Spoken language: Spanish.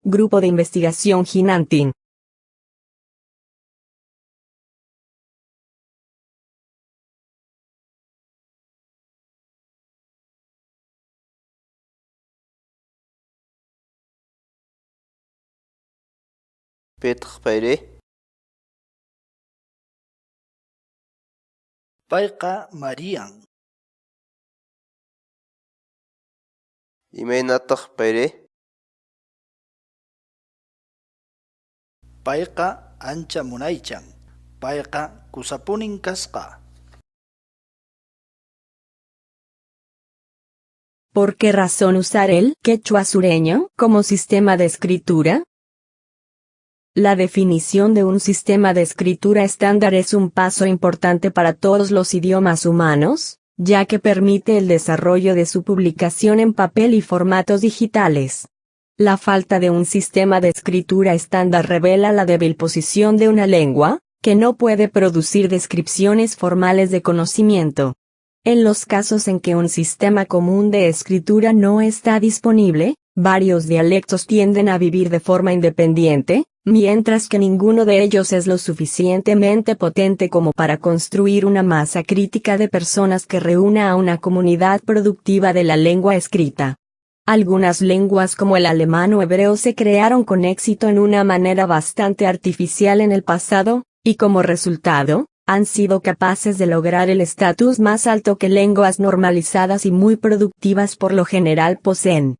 Grupo de Investigación Hinantin. Petr Payre. Payqa Marian. Imaynataq Payre. Payqa ancha munaychan. Payqa kusapunin kasqa. ¿Por qué razón usar el quechua sureño como sistema de escritura? La definición de un sistema de escritura estándar es un paso importante para todos los idiomas humanos, ya que permite el desarrollo de su publicación en papel y formatos digitales. La falta de un sistema de escritura estándar revela la débil posición de una lengua, que no puede producir descripciones formales de conocimiento. En los casos en que un sistema común de escritura no está disponible, varios dialectos tienden a vivir de forma independiente, mientras que ninguno de ellos es lo suficientemente potente como para construir una masa crítica de personas que reúna a una comunidad productiva de la lengua escrita. Algunas lenguas como el alemán o hebreo se crearon con éxito en una manera bastante artificial en el pasado, y como resultado, han sido capaces de lograr el estatus más alto que lenguas normalizadas y muy productivas por lo general poseen.